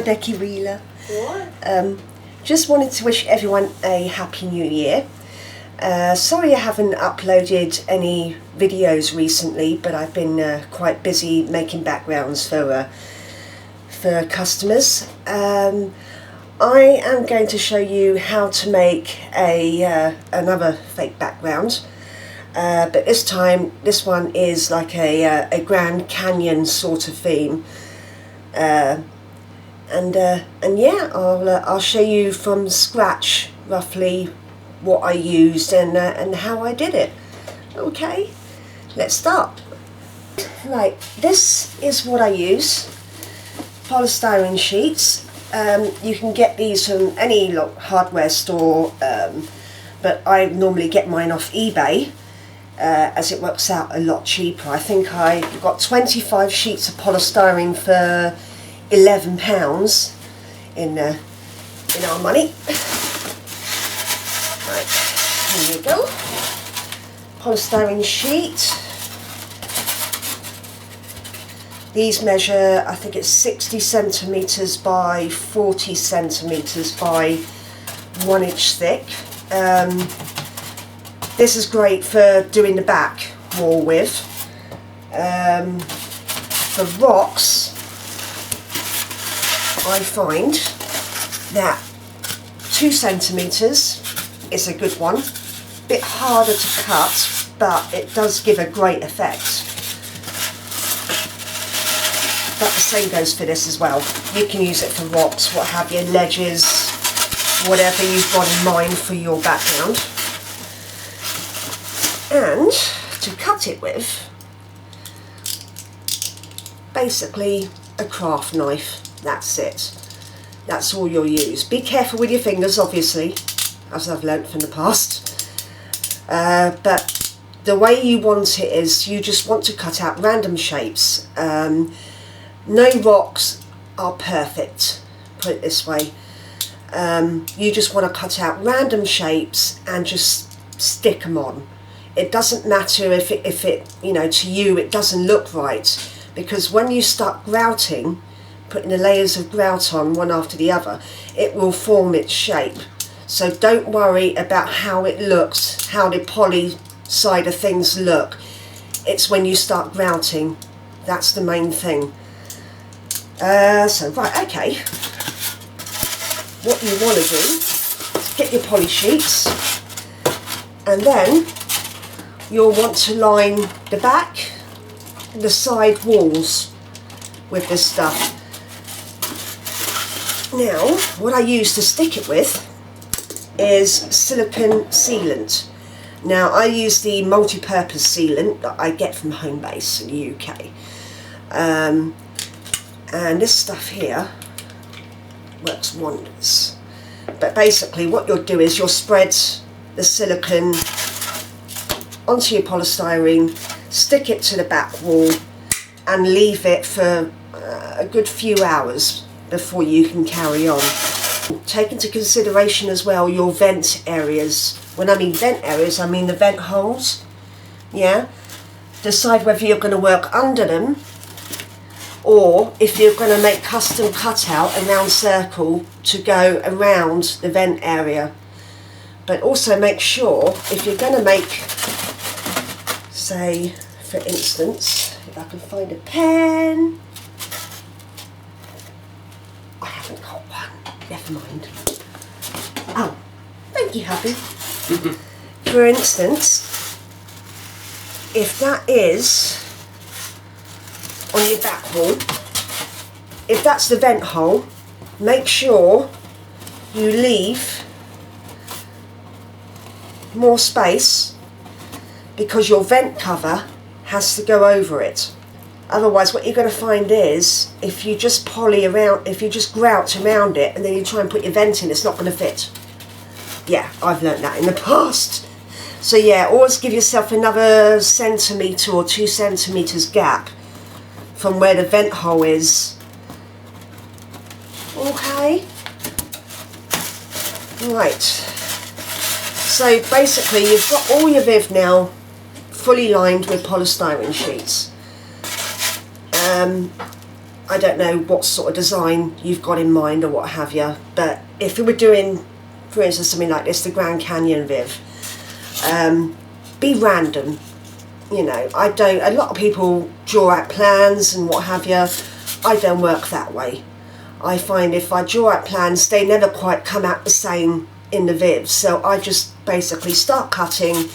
Becky Wheeler. What? Just wanted to wish everyone a happy new year. Sorry I haven't uploaded any videos recently, but I've been quite busy making backgrounds for customers. I am going to show you how to make another fake background, but this time this one is like a Grand Canyon sort of theme. And yeah, I'll show you from scratch roughly what I used and how I did it. Okay, let's start. Right, this is what I use. Polystyrene sheets. You can get these from any hardware store, but I normally get mine off eBay as it works out a lot cheaper. I think I got 25 sheets of polystyrene for £11 in our money. Right, here you go. Polystyrene sheet. These measure, I think it's 60 centimetres by 40 centimetres by 1 inch thick. This is great for doing the back wall with. For rocks, I find that 2 centimetres is a good one. A bit harder to cut, but it does give a great effect. But the same goes for this as well. You can use it for rocks, what have you, ledges, whatever you've got in mind for your background. And to cut it with, basically a craft knife. That's it. That's all you'll use. Be careful with your fingers, obviously, as I've learnt from the past. But the way you want it is you just want to cut out random shapes. No rocks are perfect, put it this way. You just want to cut out random shapes and just stick them on. It doesn't matter if it you know, to you it doesn't look right, because when you start grouting, putting the layers of grout on one after the other, it will form its shape. So don't worry about how it looks, how the poly side of things look. It's when you start grouting, that's the main thing. So right, okay, what you want to do is get your poly sheets, and then you'll want to line the back and the side walls with this stuff. Now, what I use to stick it with is silicone sealant. Now, I use the multi-purpose sealant that I get from Homebase in the UK. And this stuff here works wonders. But basically what you'll do is you'll spread the silicone onto your polystyrene, stick it to the back wall and leave it for a good few hours before you can carry on. Take into consideration as well your vent areas. When I mean vent areas, I mean the vent holes. Yeah? Decide whether you're going to work under them, or if you're going to make custom cutout a round circle to go around the vent area. But also make sure, if you're going to make, say for instance, if I can find a pen, I haven't got one, never mind. Oh, thank you, hubby. For instance, if that is on your back wall, if that's the vent hole, make sure you leave more space, because your vent cover has to go over it. Otherwise what you're going to find is, if you just poly around, if you just grout around it and then you try and put your vent in, it's not going to fit. Yeah, I've learnt that in the past. So yeah, always give yourself another centimetre or 2 centimetres gap from where the vent hole is. Okay. Right. So basically you've got all your viv now fully lined with polystyrene sheets. I don't know what sort of design you've got in mind or what have you, but if we were doing, for instance, something like this, the Grand Canyon Viv, be random. You know, a lot of people draw out plans and what have you. I don't work that way. I find if I draw out plans, they never quite come out the same in the Viv, so I just basically start cutting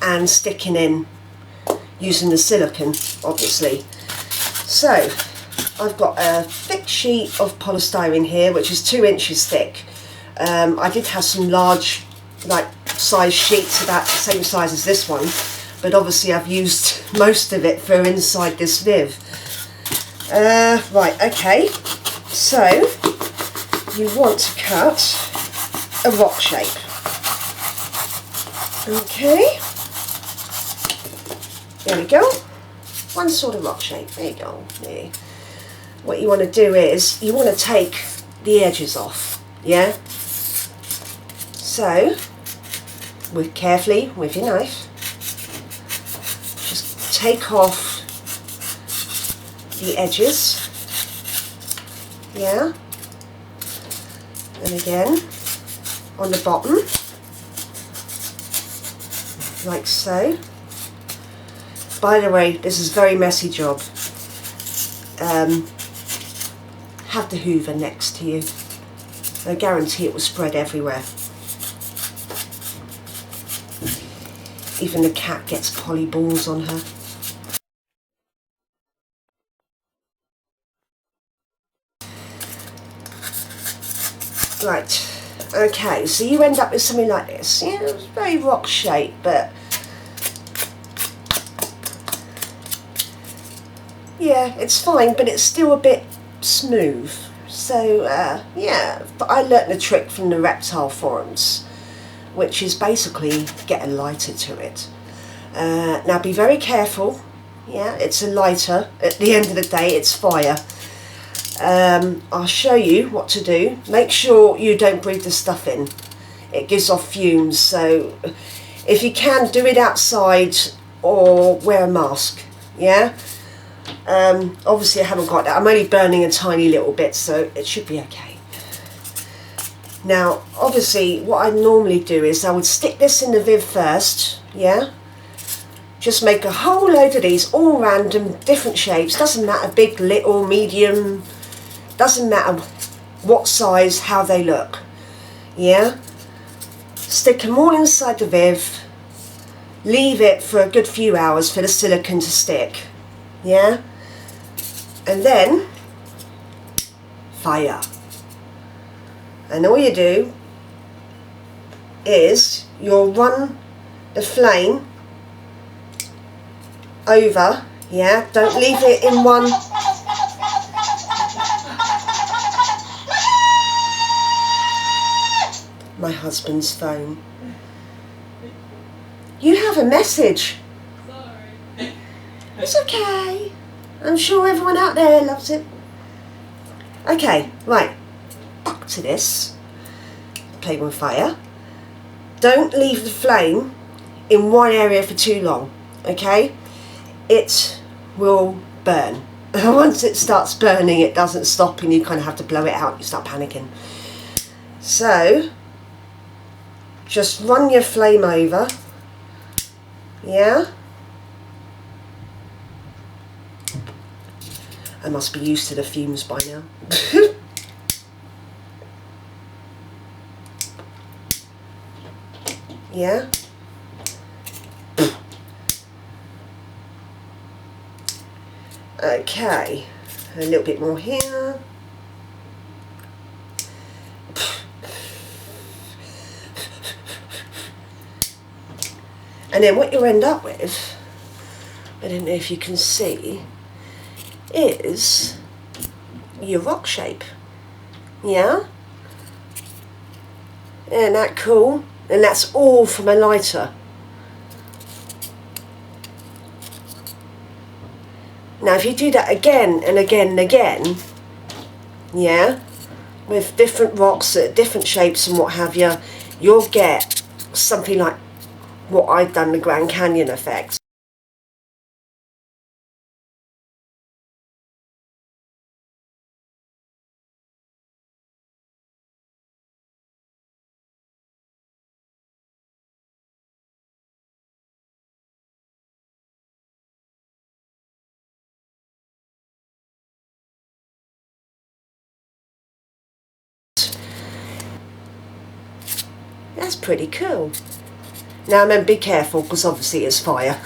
and sticking in using the silicone, obviously. So I've got a thick sheet of polystyrene here, which is 2 inches thick. I did have some large, like, size sheets about the same size as this one, but obviously I've used most of it for inside this Viv. Right, okay, so you want to cut a rock shape. Okay, there we go, one sort of rock shape, there you go. There. What you want to do is, you want to take the edges off, yeah? So, carefully with your knife, just take off the edges, yeah? And again, on the bottom, like so. By the way, this is a very messy job. Have the hoover next to you. I guarantee it will spread everywhere. Even the cat gets poly balls on her. Right, okay, so you end up with something like this. Yeah, it's very rock shaped, but yeah, it's fine, but it's still a bit smooth. So yeah, but I learnt the trick from the reptile forums, which is basically get a lighter to it. Now be very careful. Yeah, it's a lighter. At the end of the day, it's fire. I'll show you what to do. Make sure you don't breathe the stuff in. It gives off fumes, so if you can, do it outside or wear a mask. Yeah. Obviously I haven't got that. I'm only burning a tiny little bit, so it should be okay. Now, obviously, what I normally do is I would stick this in the Viv first, yeah? Just make a whole load of these, all random, different shapes. Doesn't matter, big, little, medium. Doesn't matter what size, how they look, yeah? Stick them all inside the Viv. Leave it for a good few hours for the silicone to stick, yeah? And then, fire. And all you do is you'll run the flame over, yeah? Don't leave it in one. My husband's phone. You have a message. Sorry. It's okay. I'm sure everyone out there loves it. Okay, right. Back to this. Play with fire. Don't leave the flame in one area for too long, okay? It will burn. Once it starts burning, it doesn't stop and you kind of have to blow it out. You start panicking. So, just run your flame over. Yeah? I must be used to the fumes by now. Yeah? Okay, a little bit more here. And then what you end up with, I don't know if you can see, is your rock shape. Yeah? Isn't that cool? And that's all from a lighter. Now if you do that again and again and again, yeah, with different rocks at different shapes and what have you, you'll get something like what I've done, the Grand Canyon effect. That's pretty cool. Now remember, be careful because obviously it's fire.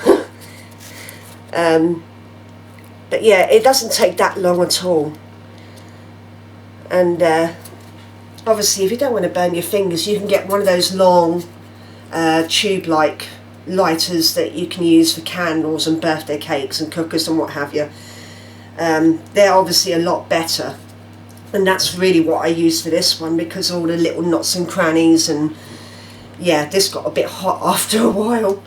But yeah, it doesn't take that long at all. And obviously if you don't want to burn your fingers, you can get one of those long tube-like lighters that you can use for candles and birthday cakes and cookers and what have you. They're obviously a lot better, and that's really what I use for this one, because all the little knots and crannies, and yeah, this got a bit hot after a while.